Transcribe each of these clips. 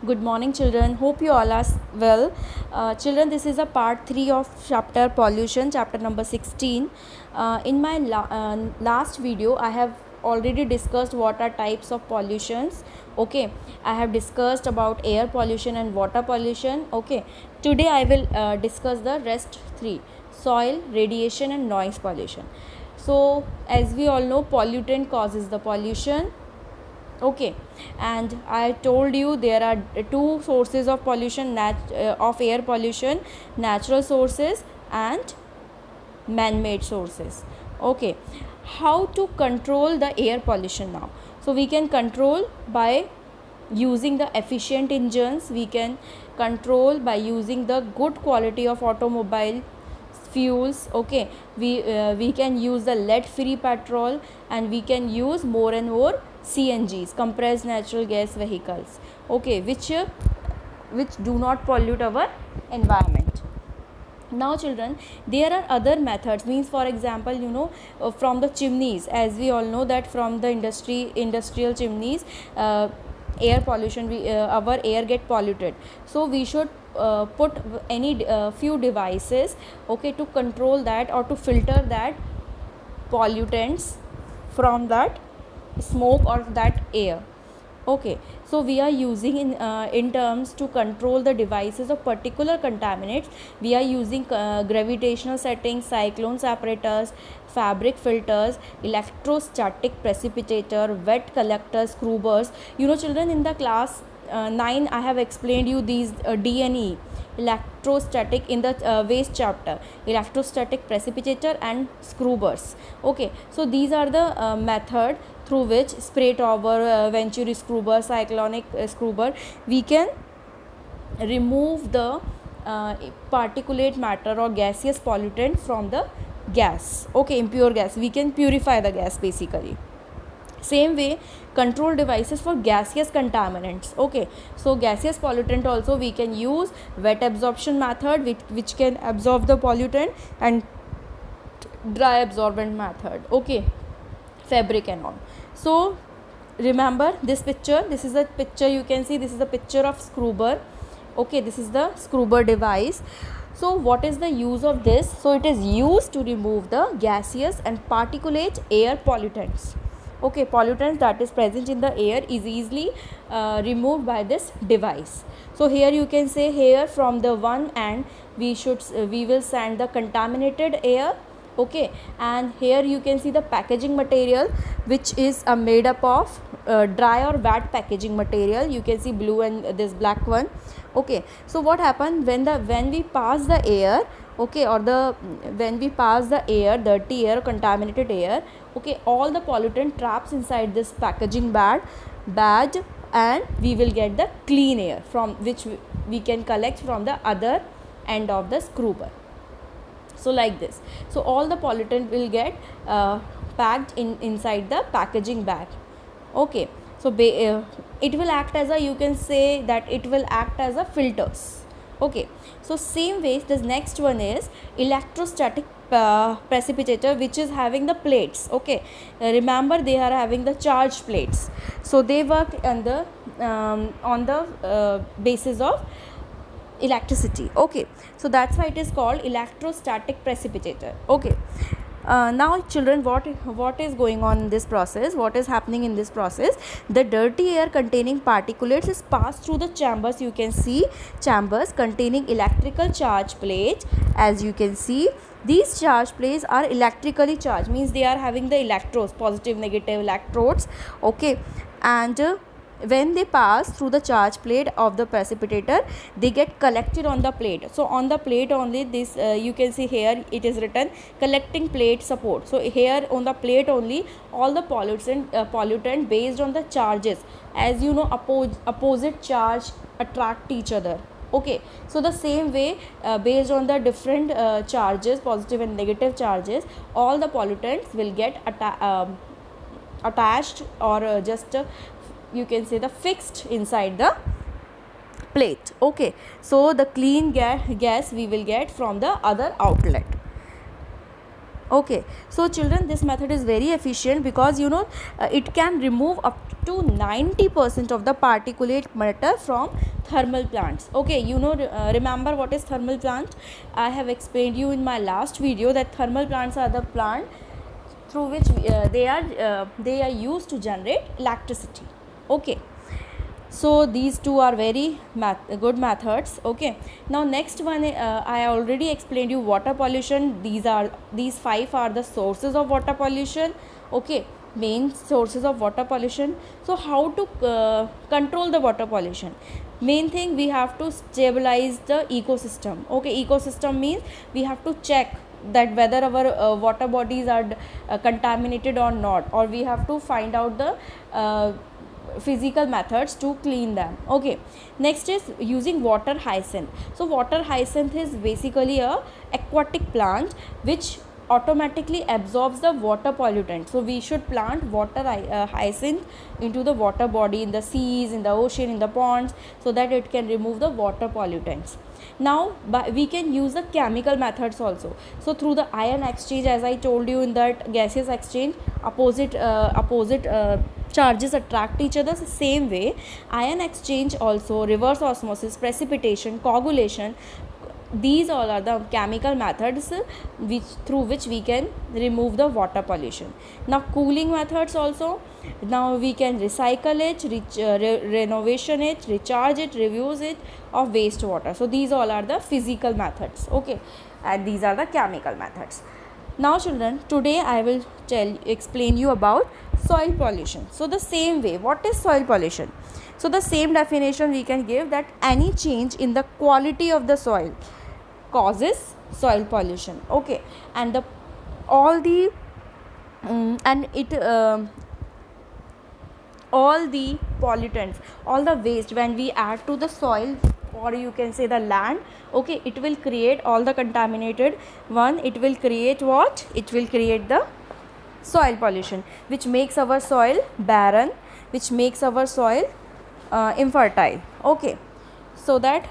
Good morning, children. Hope you all are well. Children, this is a part 3 of chapter pollution, chapter number 16. In my last video, I have already discussed what are types of pollutions. Okay, I have discussed about air pollution and water pollution. Okay, today I will discuss the rest 3: soil, radiation, and noise pollution. So, as we all know, pollutant causes the pollution. Okay, and I told you there are two sources of pollution, of air pollution: natural sources and man-made sources. Okay, how to control the air pollution now? So we can control by using the efficient engines. We can control by using the good quality of automobile fuels. Okay, we can use the lead free petrol, and we can use more and more CNGs, compressed natural gas vehicles. Okay, which do not pollute our environment. Now children, there are other methods, means for example, from the chimneys, as we all know that from the industrial chimneys, air pollution, our air get polluted. So we should put any few devices, okay, to control that or to filter that pollutants from that smoke or that air. Okay, so we are using in terms to control the devices of particular contaminants. We are using gravitational settings, cyclone separators, fabric filters, electrostatic precipitator, wet collectors, scrubbers. Children, in the class 9 I have explained you these D&E, electrostatic, in the waste chapter, electrostatic precipitator and scrubbers. Okay, so these are the method through which spray tower, venturi scrubber, cyclonic scrubber, we can remove the particulate matter or gaseous pollutant from the gas. Okay, impure gas, we can purify the gas basically. Same way, control devices for gaseous contaminants. Okay, so gaseous pollutant also we can use wet absorption method, which can absorb the pollutant, and dry absorbent method. Okay, fabric and all. So remember this picture, this is a picture, you can see this is a picture of scrubber. Okay, this is the scrubber device. So what is the use of this? So it is used to remove the gaseous and particulate air pollutants. Okay, pollutants that is present in the air is easily removed by this device. So here you can say, here from the one end we will send the contaminated air. Okay, and here you can see the packaging material, which is made up of dry or wet packaging material. You can see blue and this black one. Okay, so what happened when we pass the air, okay, or when we pass the air, dirty air, contaminated air, okay, all the pollutant traps inside this packaging bag, and we will get the clean air from which we can collect from the other end of the scrubber. So like this, so all the pollutant will get packed inside the packaging bag. Okay, so it will act as a, you can say that it will act as a filters. Okay, so same way this next one is electrostatic precipitator, which is having the plates. Okay, remember they are having the charged plates, so they work on the basis of electricity. Okay, so that's why it is called electrostatic precipitator. Okay, now children, what is going on in this process, what is happening in this process? The dirty air containing particulates is passed through the chambers. You can see chambers containing electrical charge plates. As you can see, these charge plates are electrically charged, means they are having the electrodes, positive, negative electrodes. Okay, and when they pass through the charge plate of the precipitator, they get collected on the plate. So on the plate only, this you can see here it is written collecting plate support. So here on the plate only, all the pollutant based on the charges, as you know, opposite charge attract each other. Okay, so the same way, based on the different charges, positive and negative charges, all the pollutants will get attached or just you can say the fixed inside the plate. Okay, so the clean gas we will get from the other outlet. Okay, so children, this method is very efficient because it can remove up to 90% of the particulate matter from thermal plants. Okay, remember what is thermal plant? I have explained you in my last video that thermal plants are the plant through which they are used to generate electricity. Okay, so these two are very good methods. Okay, now next one, I already explained you water pollution. These five are the sources of water pollution. Okay, main sources of water pollution. So how to control the water pollution? Main thing, we have to stabilize the ecosystem. Okay, ecosystem means we have to check that whether our water bodies are contaminated or not, or we have to find out the physical methods to clean them. Okay, next is using water hyacinth. So water hyacinth is basically a aquatic plant which automatically absorbs the water pollutant. So we should plant water hyacinth into the water body, in the seas, in the ocean, in the ponds, so that it can remove the water pollutants. Now we can use the chemical methods also. So through the ion exchange, as I told you in that gaseous exchange, opposite charges attract each other. The same way, ion exchange also, reverse osmosis, precipitation, coagulation, these all are the chemical methods through which we can remove the water pollution. Now cooling methods also. Now we can recycle it, renovation it, recharge it, reuse it of wastewater. So these all are the physical methods. Okay, and these are the chemical methods. Now children, today I will explain you about soil pollution. So the same way, what is soil pollution? So the same definition we can give, that any change in the quality of the soil causes soil pollution. Okay, and the all the and it all the pollutants, all the waste, when we add to the soil, or you can say the land, okay, it will create all the contaminated one. It will create what? It will create the soil pollution, which makes our soil barren, which makes our soil infertile. Okay, so that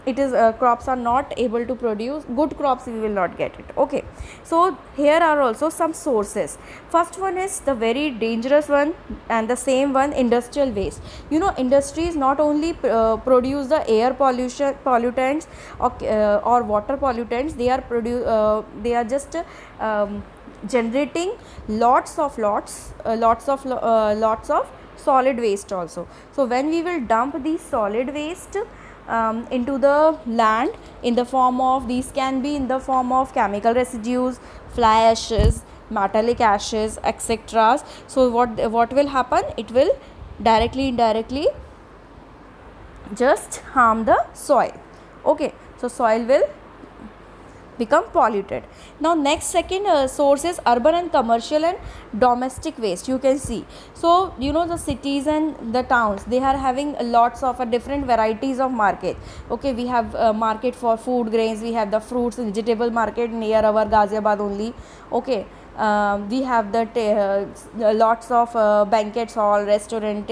it is crops are not able to produce good crops, we will not get it. Okay, so here are also some sources. First one is the very dangerous one, and the same one, industrial waste. Industries not only produce the air pollutants or water pollutants, they are just generating lots of solid waste also. So when we will dump these solid waste into the land in the form of, these can be in the form of chemical residues, fly ashes, metallic ashes, etc. So what will happen? It will directly, indirectly just harm the soil. Okay, so soil will become polluted. Now next, second source is urban and commercial and domestic waste. You can see, so the cities and the towns, they are having lots of different varieties of market. Okay, we have market for food grains, we have the fruits and vegetable market near our Ghaziabad only. Okay, we have the lots of banquets hall, restaurant,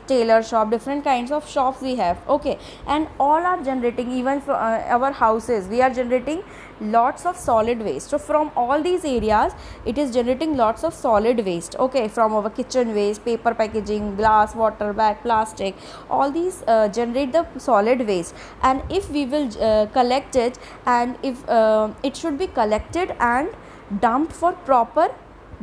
tailor shop, different kinds of shops we have. Okay, and all are generating, even for our houses, we are generating lots of solid waste. So from all these areas, it is generating lots of solid waste. Okay, from our kitchen waste, paper packaging, glass, water bag, plastic, all these generate the solid waste. And if we will collect it, and if it should be collected and dumped for proper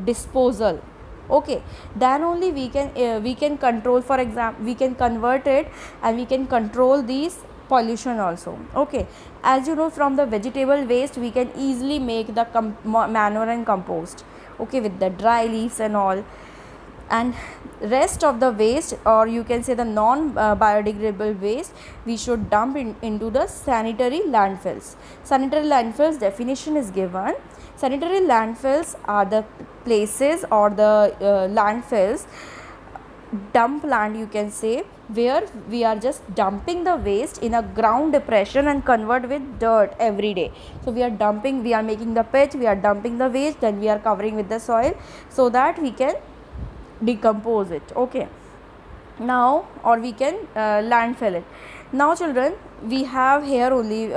disposal. Okay, then only we can control, for example, we can convert it and we can control these pollution also. Okay, as you know, from the vegetable waste we can easily make the manure and compost. Okay, with the dry leaves and all. And rest of the waste, or you can say the non biodegradable waste, we should dump into the sanitary landfills. Sanitary landfills definition is given. Sanitary landfills are the places, or the landfills, dump land, you can say, where we are just dumping the waste in a ground depression and convert with dirt every day. So we are making the pitch, we are dumping the waste, then we are covering with the soil so that we can decompose it. Okay, now, or we can landfill it. Now children, we have here only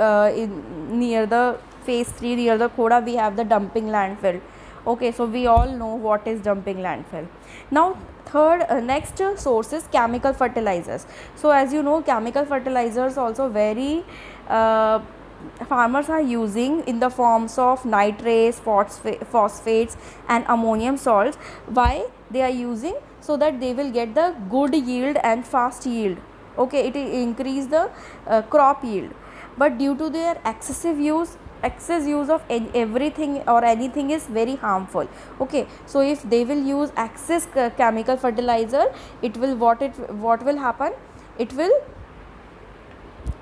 near the phase 3 near the Khoda, we have the dumping landfill. Okay, so we all know what is dumping landfill. Now third next source is chemical fertilizers. So as you know, chemical fertilizers also very farmers are using in the forms of nitrates, phosphates and ammonium salts. Why they are using? So that they will get the good yield and fast yield. Okay, it increase the crop yield, but due to their excess use of everything or anything is very harmful. Okay, so if they will use excess chemical fertilizer, it will what will happen, it will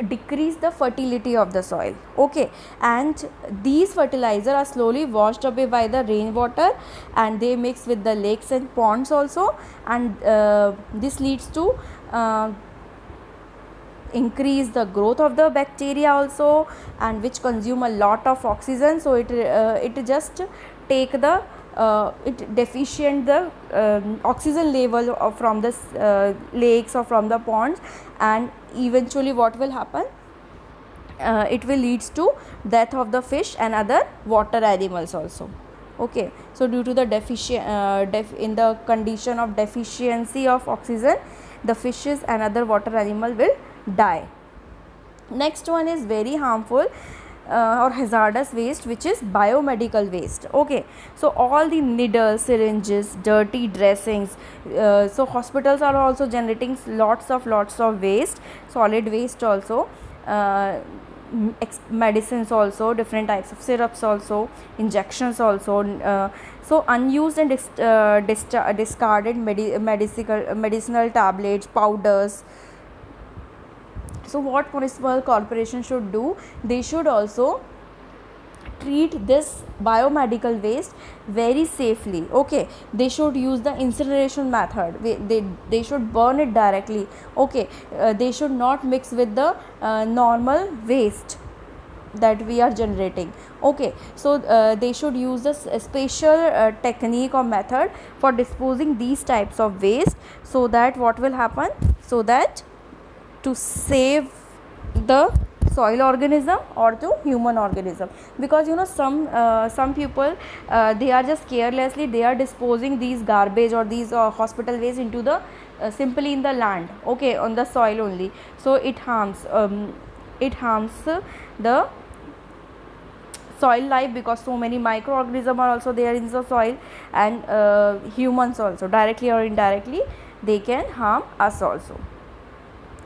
decrease the fertility of the soil. Okay, and these fertilizers are slowly washed away by the rainwater, and they mix with the lakes and ponds also, and this leads to increase the growth of the bacteria also, and which consume a lot of oxygen. So it just take the it deficient the oxygen level from the lakes or from the ponds, and eventually what will happen, it will leads to death of the fish and other water animals also. Okay, so due to the in the condition of deficiency of oxygen, the fishes and other water animal will die. Next one is very harmful or hazardous waste, which is biomedical waste. Okay, so all the needles, syringes, dirty dressings, so hospitals are also generating lots of waste, solid waste also, medicines also, different types of syrups also, injections also, so unused and discarded medicinal tablets, powders. So what municipal corporation should do, they should also treat this biomedical waste very safely. Okay, they should use the incineration method, they should burn it directly. Okay, they should not mix with the normal waste that we are generating. Okay, so they should use a special technique or method for disposing these types of waste, so that what will happen, so that to save the soil organism or to human organism. Because you know, some people they are just carelessly they are disposing these garbage or these hospital waste into the simply in the land. Okay, on the soil only, so it harms the soil life, because so many microorganisms are also there in the soil, and humans also directly or indirectly they can harm us also.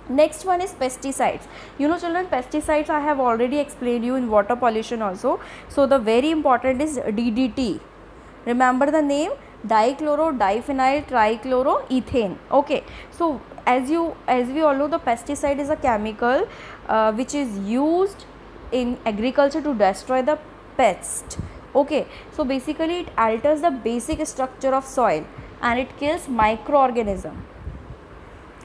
Next one is pesticides. You know children, pesticides I have already explained you in water pollution also. So the very important is DDT. Remember the name, dichloro diphenyl trichloroethane. Okay, so as we all know, the pesticide is a chemical which is used in agriculture to destroy the pest. Okay, so basically it alters the basic structure of soil and it kills microorganism.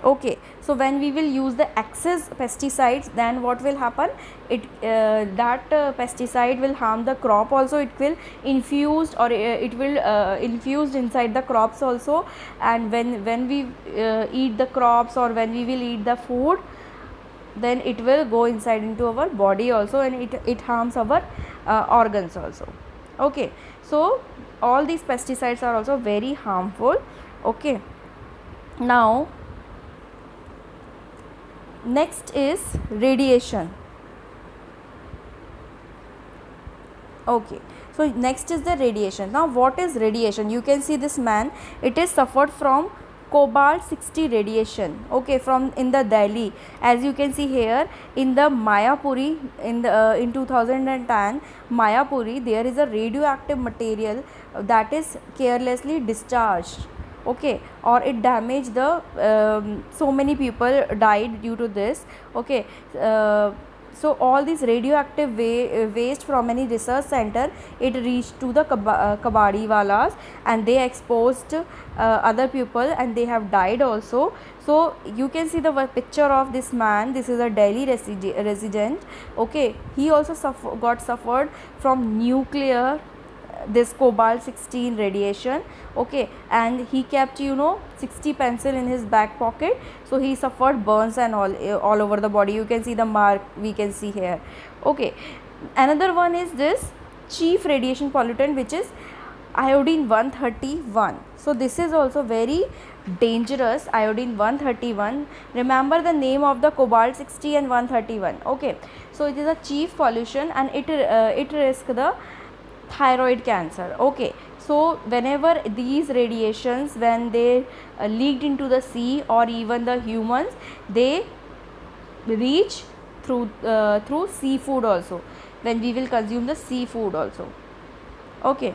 Okay, so when we will use the excess pesticides, then what will happen, that pesticide will harm the crop also. It will infused or it will infused inside the crops also, and when we eat the crops or when we will eat the food, then it will go inside into our body also, and it harms our organs also. Okay, so all these pesticides are also very harmful. Okay, now next is radiation. Okay, so next is the radiation. Now what is radiation? You can see this man, it is suffered from cobalt 60 radiation. Okay, from in the Delhi, as you can see here in the Mayapuri, in 2010 Mayapuri, there is a radioactive material that is carelessly discharged. Okay, or it damaged the so many people died due to this. Okay, so all this radioactive waste from any research center, it reached to the kabadi walas, and they exposed other people and they have died also. So you can see the picture of this man. This is a Delhi resident. Okay, he also got suffered from nuclear this cobalt 16 radiation. Okay, and he kept 60 pencil in his back pocket, so he suffered burns and all over the body. You can see the mark we can see here. Okay, Another one is this chief radiation pollutant, which is iodine 131. So this is also very dangerous, iodine 131. Remember the name of the cobalt 60 and 131. Okay, so it is a chief pollution, and it risks the thyroid cancer. Okay, so whenever these radiations, when they leaked into the sea or even the humans, they reach through seafood also, when we will consume the seafood also. Okay,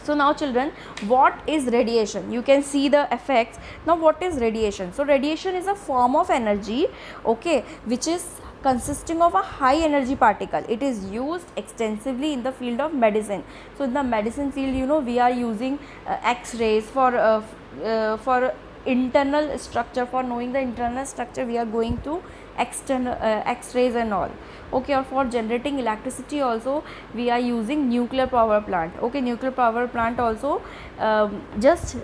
so now children, what is radiation? You can see the effects. Now what is radiation? So radiation is a form of energy, okay, which is consisting of a high energy particle. It is used extensively in the field of medicine. So in the medicine field, you know, we are using x-rays for internal structure. For knowing the internal structure, we are going to external x-rays and all. Okay, or for generating electricity also, we are using nuclear power plant. Okay, nuclear power plant also just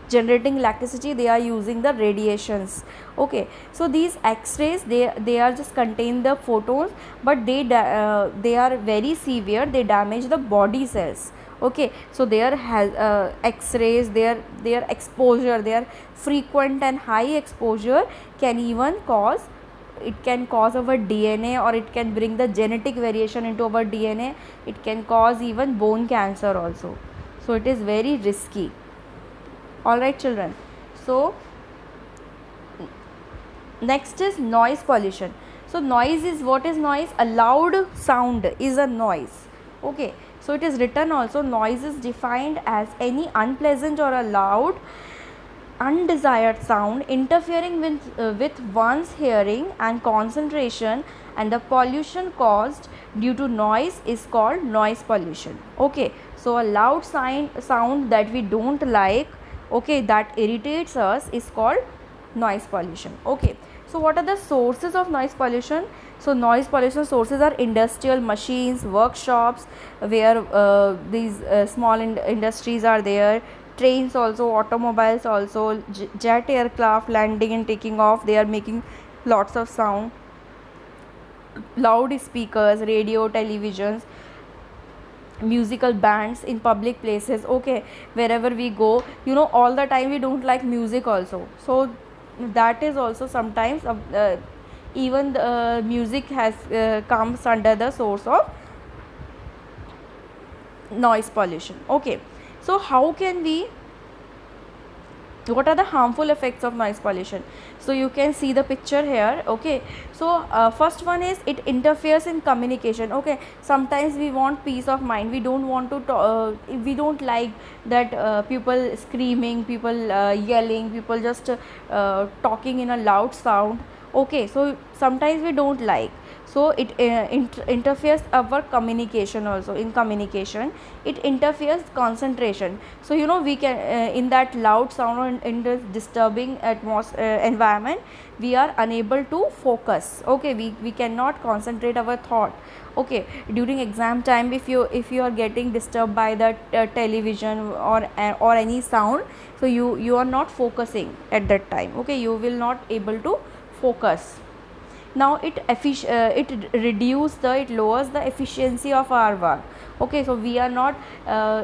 generating electricity, they are using the radiations. Okay, so these x-rays, they are just contain the photons, but they are very severe, they damage the body cells. Okay, so there has x-rays, their exposure, their frequent and high exposure can even cause, it can cause our DNA, or it can bring the genetic variation into our DNA. It can cause even bone cancer also. So it is very risky. Alright children, so next is noise pollution. So noise is, what is noise? A loud sound is a noise. Okay, so it is written also, noise is defined as any unpleasant or a loud undesired sound interfering with one's hearing and concentration, and the pollution caused due to noise is called noise pollution. Okay, so a loud sound that we don't like, okay, that irritates us, is called noise pollution. Okay, so what are the sources of noise pollution? So noise pollution sources are industrial machines, workshops where these small industries are there, trains also, automobiles also, jet aircraft landing and taking off, they are making lots of sound, loudspeakers, radio, televisions, musical bands in public places. Okay, wherever we go, you know, all the time we don't like music also, so that is also sometimes even the music has comes under the source of noise pollution. Okay, so how can we, what are the harmful effects of noise pollution? So you can see the picture here. Okay, so first one is, it interferes in communication. Okay, sometimes we want peace of mind, we don't want to we don't like that people screaming, people yelling, people just talking in a loud sound. Okay, so sometimes we don't like, so it interferes our communication also. In communication, it interferes concentration. So you know, we can in that loud sound or in this disturbing environment, we are unable to focus. Okay, we cannot concentrate our thought. Okay, during exam time, if you are getting disturbed by the television or any sound, so you are not focusing at that time. Okay, you will not able to focus. Now it lowers the efficiency of our work. Okay, so we are not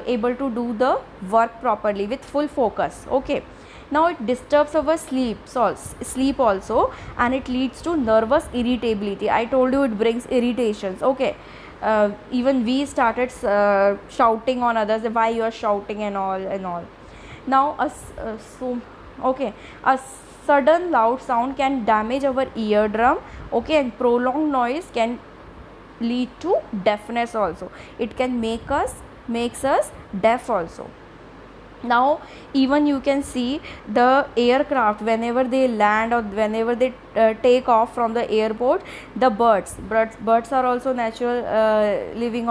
able to do the work properly with full focus. Okay, now it disturbs our sleep also, and it leads to nervous irritability. I told you it brings irritations. Okay, even we started shouting on others, why you are shouting and all. Now a sudden loud sound can damage our eardrum. Okay, and prolonged noise can lead to deafness also. It can makes us deaf also. Now even you can see the aircraft, whenever they land or whenever they take off from the airport, the birds are also natural living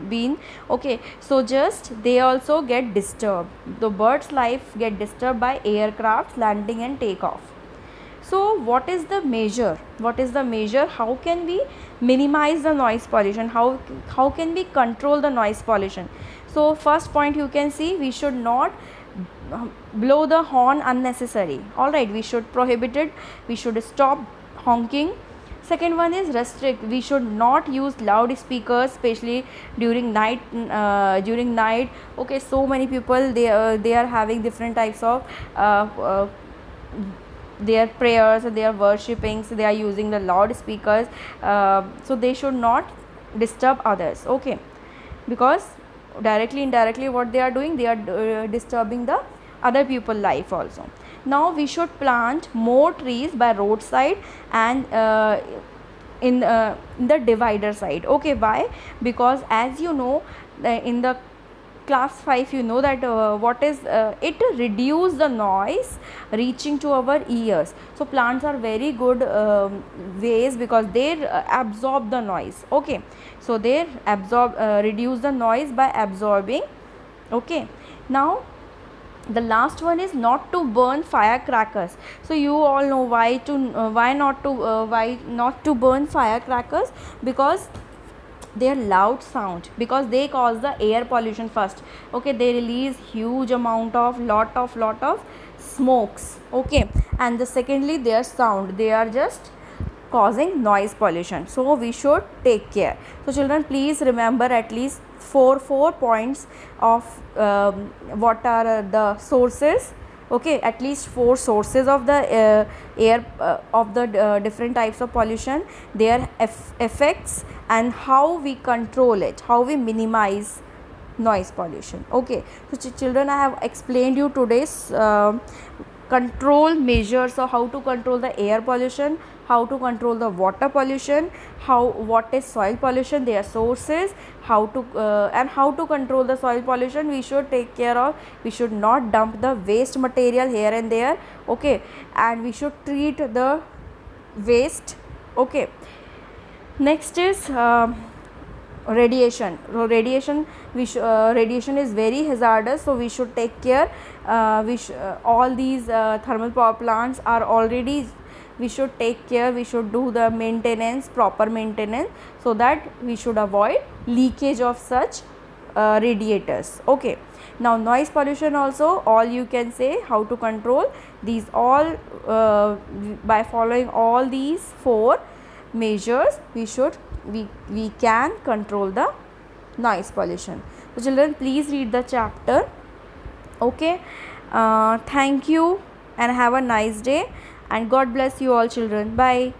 being. Okay, so just they also get disturbed, the birds life get disturbed by aircraft landing and take off. So what is the measure, how can we minimize the noise pollution, how can we control the noise pollution? So first point, you can see, we should not blow the horn unnecessary. All right, we should prohibit it, we should stop honking. Second one is restrict. We should not use loudspeakers, especially during night. During night, okay, so many people, they are having different types of their prayers, and they are worshipping, so they are using the loudspeakers. So they should not disturb others, okay, because directly indirectly what they are doing, they are disturbing the other people life also. Now we should plant more trees by roadside and in the divider side, okay. Why? Because as you know, in the class 5, you know that what is it reduce the noise reaching to our ears. So plants are very good ways, because they absorb the noise, okay. So they absorb, reduce the noise by absorbing, okay. Now the last one is not to burn firecrackers. So you all know why not to burn firecrackers, because their loud sound, because they cause the air pollution first, okay. They release huge amount of lot of smokes, okay. And the secondly, their sound, they are just causing noise pollution, so we should take care. So children, please remember at least four points of what are the sources, okay. At least 4 sources of the air of the different types of pollution, their effects, and how we control it, how we minimize noise pollution, okay. So children, I have explained you today's control measures. So how to control the air pollution, how to control the water pollution, what is soil pollution, their sources, how to and how to control the soil pollution. We should take care of, we should not dump the waste material here and there, okay. And we should treat the waste, okay. Next is radiation. So radiation is very hazardous, so we should take care. All these thermal power plants are already, we should take care, we should do the maintenance, proper maintenance, so that we should avoid leakage of such radiators, okay. Now noise pollution also, all you can say how to control these all by following all these 4 measures, we can control the noise pollution. So children, please read the chapter, okay. Thank you and have a nice day, and God bless you all children. Bye.